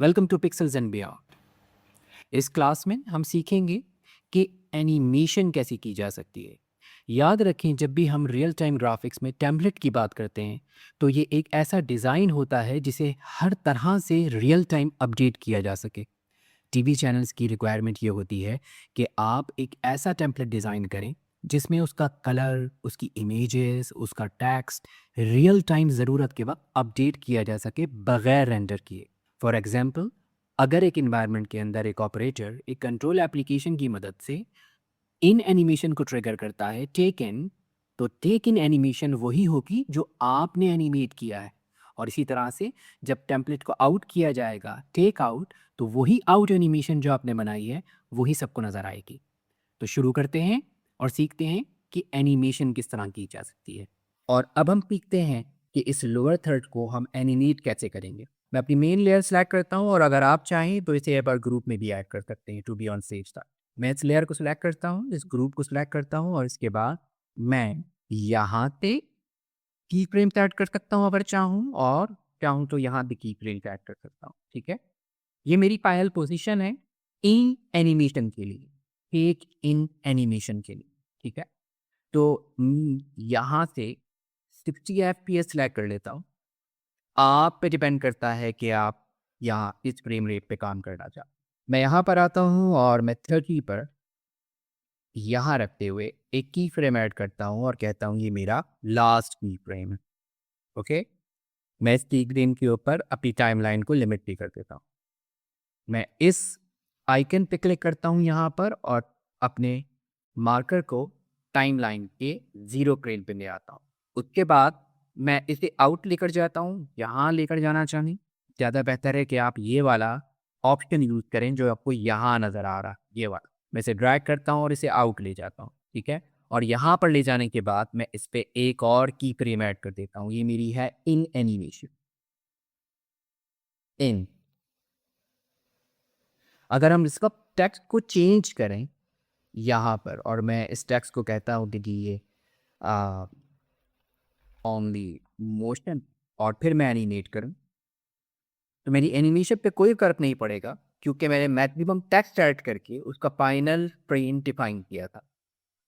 Welcome to pixels and beyond. इस class में हम सीखेंगे कि एनिमेशन कैसे की जा सकती है। याद रखें, जब भी हम रियल टाइम ग्राफिक्स में टेम्पलेट की बात करते हैं तो ये एक ऐसा डिज़ाइन होता है जिसे हर तरह से रियल टाइम अपडेट किया जा सके। टीवी चैनल्स की रिक्वायरमेंट ये होती है कि आप एक ऐसा टेम्पलेट डिज़ाइन करें जिसमें उसका कलर, उसकी इमेजेस, उसका टेक्स्ट रियल टाइम ज़रूरत के वक्त अपडेट किया जा सके बगैर रेंडर किए। फॉर एग्जांपल, अगर एक इन्वायरमेंट के अंदर एक ऑपरेटर एक कंट्रोल एप्लीकेशन की मदद से इन एनिमेशन को ट्रिगर करता है टेक इन, तो टेक इन एनिमेशन वही होगी जो आपने एनिमेट किया है। और इसी तरह से जब टेम्पलेट को आउट किया जाएगा टेक आउट, तो वही आउट एनिमेशन जो आपने बनाई है वही सबको नज़र आएगी। तो शुरू करते हैं और सीखते हैं कि एनिमेशन किस तरह की जा सकती है। और अब हम सीखते हैं कि इस लोअर थर्ड को हम एनिमेट कैसे करेंगे। मैं अपनी मेन लेयर सेलेक्ट करता हूँ और अगर आप चाहें तो इसे एक बार ग्रुप में भी ऐड कर सकते हैं to be on safe side. मैं इस लेयर को सिलेक्ट करता हूँ, इस ग्रुप को सिलेक्ट करता हूँ और इसके बाद मैं यहाँ पे की फ्रेम ऐड कर सकता हूँ अगर चाहूँ, और चाहूँ तो यहाँ पे की फ्रेम ऐड कर सकता हूँ। ठीक है, ये मेरी फाइनल पोजीशन है इन एनिमेशन के लिए, एक इन एनिमेशन के लिए। ठीक है, तो यहाँ से 60 FPS सेलेक्ट कर लेता हूँ। आप पे डिपेंड करता है कि आप यहाँ इस फ्रेम रेट पे काम करना चाहते। मैं यहाँ पर आता हूँ और मैं 30 पर यहाँ रखते हुए एक की फ्रेम ऐड करता हूँ और कहता हूँ ये मेरा लास्ट की फ्रेम है। ओके, मैं इस की फ्रेम के ऊपर अपनी टाइमलाइन को लिमिट भी कर देता हूँ। मैं इस आइकन पे क्लिक करता हूँ यहाँ पर और अपने मार्कर को टाइमलाइन के 0 फ्रेम पे ले आता हूँ। उसके बाद मैं इसे आउट लेकर जाता हूँ, यहाँ लेकर जाना चाहिए। ज़्यादा बेहतर है कि आप ये वाला ऑप्शन यूज़ करें जो आपको यहाँ नज़र आ रहा है, ये वाला। मैं इसे ड्रैग करता हूँ और इसे आउट ले जाता हूँ। ठीक है, और यहाँ पर ले जाने के बाद मैं इस पे एक और की फ्रेम ऐड कर देता हूँ। ये मेरी है इन एनिमेशन, इन। अगर हम इसका टेक्स्ट को चेंज करें यहाँ पर और मैं इस टेक्स्ट को कहता हूँ कि ये ओनली मोशन, और फिर मैं एनिमेट करूँ, तो मेरी एनिमेशन पे कोई फ़र्क नहीं पड़ेगा क्योंकि मैंने मैक्सिमम टेक्स्ट ऐड करके उसका फाइनल फ्रेम डिफाइन किया था।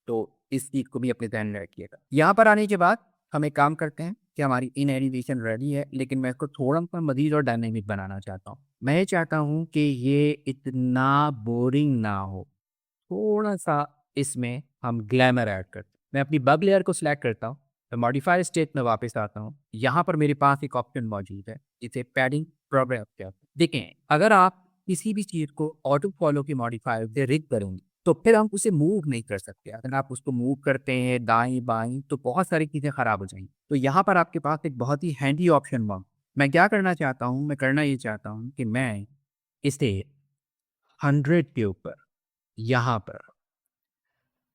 तो इस चीज़ को भी अपने ध्यान में रखिएगा। यहाँ पर आने के बाद हम एक काम करते हैं कि हमारी इन एनिमेशन रेडी है, लेकिन मैं इसको थोड़ा-सा मज़ीद और डायनामिक बनाना चाहता हूँ। मैं ये चाहता हूँ कि ये इतना बोरिंग ना हो, थोड़ा-सा इसमें हम ग्लैमर ऐड करते हैं। मैं अपनी बग लेयर को सिलेक्ट करता हूँ, मैं मॉडिफायर स्टेट में वापस आता हूँ। यहाँ पर मेरे पास एक ऑप्शन मौजूद है, जिसे पैडिंग प्रोग्राम कहते हैं। देखें, अगर आप किसी भी चीज़ को ऑटो फॉलो के मॉडिफायर से रिग करेंगे, तो फिर हम उसे मूव नहीं कर सकते। अगर आप उसको मूव करते हैं दाएँ-बाएँ, तो बहुत सारी चीज़ें खराब हो जाएँगी। तो यहाँ पर आपके पास एक बहुत ही हैंडी ऑप्शन मैं क्या करना चाहता हूँ, मैं करना ये चाहता हूँ कि मैं इसे 100 के ऊपर यहाँ पर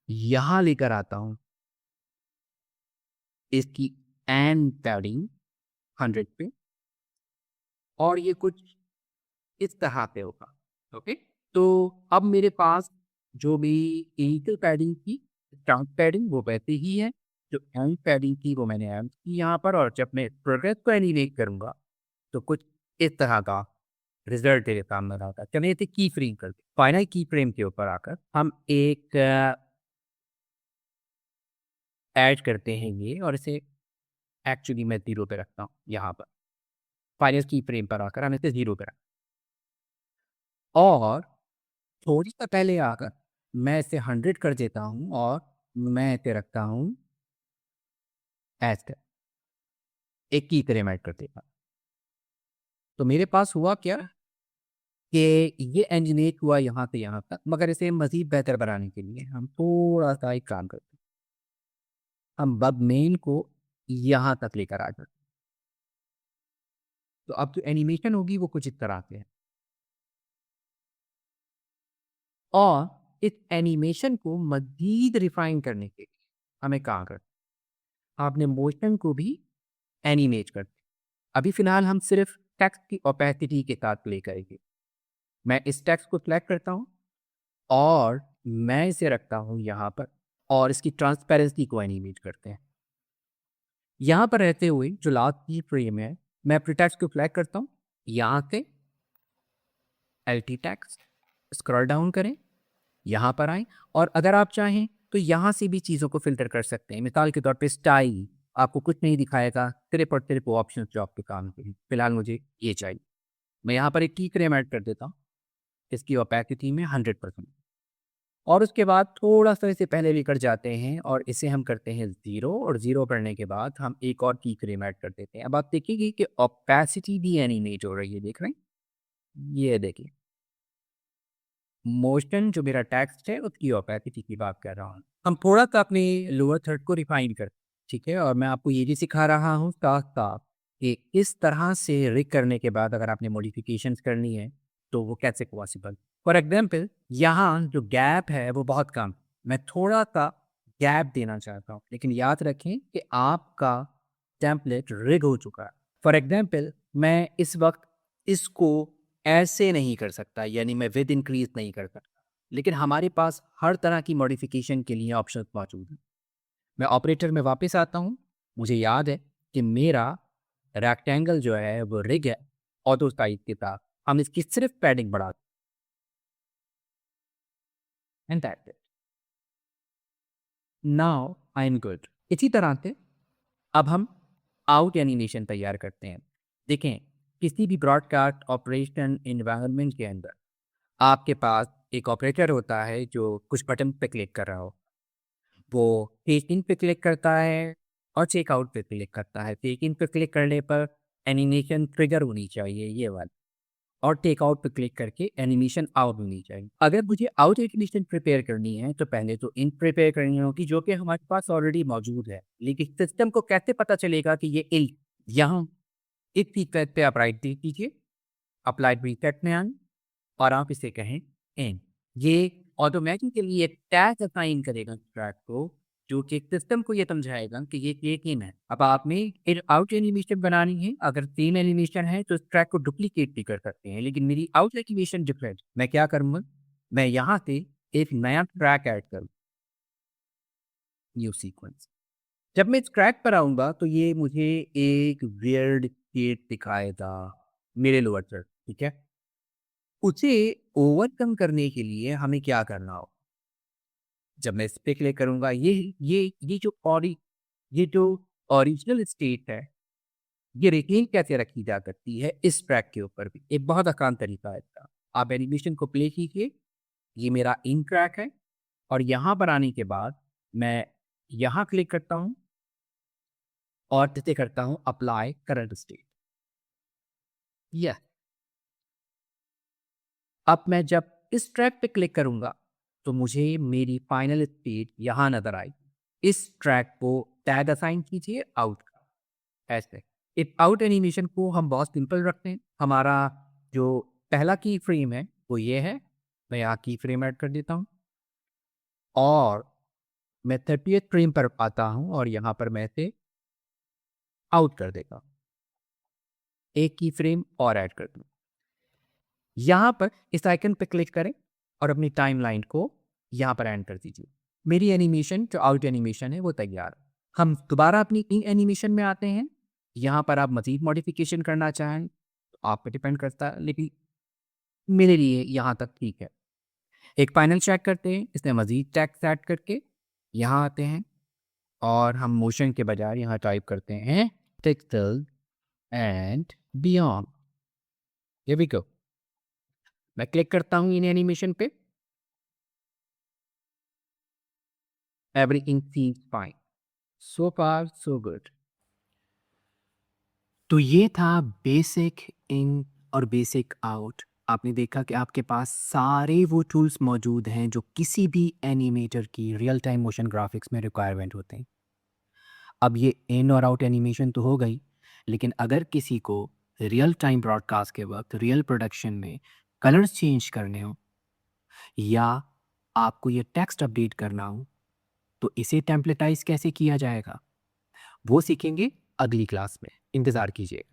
यहाँ लेकर आता हूँ, इसकी एंड पैडिंग 100 पे, और ये कुछ इस तरह पे होगा। ओके, तो अब मेरे पास जो भी इनिशियल पैडिंग थी, स्टार्ट पैडिंग वो वैसे ही है, जो एंड पैडिंग थी वो मैंने ऐड की यहाँ पर, और जब मैं प्रोग्रेस को एनिमेट करूँगा तो कुछ इस तरह का रिजल्ट मेरे सामने आता है। चलिए इसे की फ्रेम करते, फाइनल की फ्रेम के ऊपर आकर हम एक ऐड करते हैं ये, और इसे एक्चुअली मैं 0 पे रखता हूँ यहाँ पर। फाइनल की फ्रेम पर आकर हम इसे 0 पे रखते हैं, और थोड़ी-सा पहले आकर मैं इसे 100 कर देता हूँ और मैं इसे रखता हूँ ऐसे, एक की फ्रेम ऐड कर देता हूँ। तो मेरे पास हुआ क्या कि ये एनिमेट हुआ यहाँ से यहाँ तक, मगर इसे मज़ीद बेहतर बनाने के लिए हम थोड़ा-सा एक काम करते हैं। हम बब मेन को यहाँ तक लेकर आ जाते हैं। तो अब जो एनिमेशन होगी वो कुछ इस तरह से है। और इस एनिमेशन को मज़ीद रिफ़ाइन करने के लिए हमें क्या करना है, आपने मोशन को भी एनिमेट कर दिया। अभी फ़िलहाल हम सिर्फ़ टेक्स्ट की ओपेसिटी के साथ प्ले करेंगे। मैं इस टेक्स्ट को सिलेक्ट करता हूँ और मैं इसे रखता हूँ यहाँ पर, और इसकी ट्रांसपेरेंसी को एनिमेट करते हैं। यहाँ पर रहते हुए जो लास्ट की फ्रेम है, मैं अपने टेक्स्ट को सिलेक्ट करता हूँ, यहाँ से एल्टी टेक्स्ट, स्क्रॉल डाउन करें, यहाँ पर आएँ और अगर आप चाहें तो यहाँ से भी चीज़ों को फ़िल्टर कर सकते हैं। मिसाल के तौर पे स्टाइल आपको कुछ नहीं दिखाएगा, सिर्फ़ और सिर्फ़ वो ऑप्शंस जो आपके काम के हैं। फ़िलहाल मुझे ये चाहिए। मैं यहाँ पर एक की फ्रेम ऐड कर देता हूँ, इसकी ओपेसिटी में 100% और उसके बाद थोड़ा-सा इसे पहले लेकर जाते हैं और इसे हम करते हैं 0 और 0 करने के बाद हम एक और की फ्रेम ऐड कर देते हैं। अब आप देखिए कि ओपेसिटी भी एनिमेट हो रही है, देख रहे हैं? ये देखिए। मोशन जो मेरा टेक्स्ट है उसकी ओपेसिटी की बात कर रहा हूँ। हम थोड़ा-सा अपने लोअर थर्ड को रिफाइन करते हैं, ठीक है? और मैं आपको ये भी सिखा रहा हूँ साथ-साथ कि इस तरह से रिग करने के बाद अगर आपने मॉडिफ़िकेशंस करनी है, तो वो कैसे पॉसिबल? फॉर एग्ज़ाम्पल यहाँ जो गैप है वो बहुत कम, मैं थोड़ा-सा गैप देना चाहता हूँ, लेकिन याद रखें कि आपका टेम्पलेट रिग हो चुका है। फॉर एग्ज़ाम्पल मैं इस वक़्त इसको ऐसे नहीं कर सकता, यानी मैं विड्थ इंक्रीज़ नहीं कर सकता। लेकिन हमारे पास हर तरह की मॉडिफ़िकेशन के लिए ऑप्शंस मौजूद हैं। मैं ऑपरेटर में वापस आता हूँ। मुझे याद है कि मेरा रेक्टेंगल जो है वो रिग है ऑटो साइज़ के साथ। हम इसकी सिर्फ़ पैडिंग बढ़ा and that's it. Now I am good. इसी तरह से अब हम आउट एनिमेशन तैयार करते हैं। देखें, किसी भी ब्रॉडकास्ट ऑपरेशन एनवायरनमेंट के अंदर आपके पास एक ऑपरेटर होता है जो कुछ बटन पे क्लिक कर रहा हो। वो चेक इन पे क्लिक करता है और चेकआउट पे क्लिक करता है। चेक इन पे क्लिक करने पर एनिमेशन ट्रिगर होनी चाहिए ये वाली और टेकआउट पे क्लिक करके एनिमेशन आउट होनी चाहिए। अगर मुझे आउट एनिमेशन प्रिपेयर करनी है तो पहले तो इन प्रिपेयर करनी होगी जो कि हमारे पास ऑलरेडी मौजूद है। लेकिन सिस्टम को कैसे पता चलेगा कि ये इन यहाँ इस सीक्वेंस पे आप राइट क्लिक कीजिए, अप्लाइड प्रीसेट में आएँ और आप इसे कहें एंड। ये ऑटोमेटिकली एक टैग असाइन करेगा ट्रैक को जो कि सिस्टम को ये समझाएगा कि ये एक इन है। अब आपने एक आउट एनिमेशन बनानी है, अगर सेम एनिमेशन है तो इस ट्रैक को डुप्लीकेट भी कर सकते हैं, लेकिन मेरी आउट एनिमेशन डिफरेंट। मैं क्या करूँगा, मैं यहाँ से एक नया ट्रैक ऐड करूँ, न्यू सीक्वेंस। जब मैं इस ट्रैक पर आऊँगा तो ये मुझे एक वियर्ड स्टेट दिखाएगा मेरे लोअर थर्ड, ठीक है? उसे ओवरकम करने के लिए हमें क्या करना हो? जब मैं इस पे क्लिक करूँगा ये जो ओरिजिनल स्टेट है, ये रिटेन कैसे रखी जा सकती है इस ट्रैक के ऊपर भी। एक बहुत आसान तरीका है इसका। आप एनिमेशन को प्ले कीजिए, ये मेरा इन ट्रैक है और यहाँ पर आने के बाद मैं यहाँ क्लिक करता हूँ और इसे करता हूँ अप्लाई करंट स्टेट। यस, अब मैं जब इस ट्रैक पे क्लिक करूँगा, तो मुझे मेरी फाइनल स्टेट यहाँ नज़र आएगी। इस ट्रैक को टैग असाइन कीजिए आउट का, ऐसे। इस आउट एनिमेशन को हम बहुत सिंपल रखते हैं। हमारा जो पहला की फ्रेम है, वो ये है। मैं यहाँ की फ्रेम ऐड कर देता हूँ और मैं 30th फ्रेम पर आता हूँ और यहाँ पर मैं इसे आउट कर देता हूँ। एक की फ्रेम और ऐड कर दूँ। यहाँ पर इस आइकन पे क्लिक करें और अपनी टाइमलाइन को यहाँ पर एंड कर दीजिए। मेरी एनिमेशन जो आउट एनिमेशन है वो तैयार है। हम दोबारा अपनी इन एनिमेशन में आते हैं। यहाँ पर आप मज़ीद मॉडिफ़िकेशन करना चाहें तो आप पे डिपेंड करता है, लेकिन मेरे लिए यहाँ तक ठीक है। एक फाइनल चेक करते हैं, इसमें मज़ीद टेक्स्ट ऐड करके यहाँ आते हैं और हम मोशन के बजाय यहाँ टाइप करते हैं textile and beyond. Here we go. मैं क्लिक करता हूँ इन एनिमेशन पे। Everything seems fine. So far so good. तो ये था बेसिक इन और बेसिक आउट। आपने देखा कि आपके पास सारे वो टूल्स मौजूद हैं जो किसी भी एनिमेटर की रियल टाइम मोशन ग्राफिक्स में रिक्वायरमेंट होते हैं। अब ये इन और आउट एनिमेशन तो हो गई, लेकिन अगर किसी को रियल टाइम ब्रॉडकास्ट के वक्त रियल प्रोडक्शन में कलर्स चेंज करने हो या आपको ये टेक्स्ट अपडेट करना हो, तो इसे टेम्पलेटाइज कैसे किया जाएगा वो सीखेंगे अगली क्लास में। इंतज़ार कीजिए।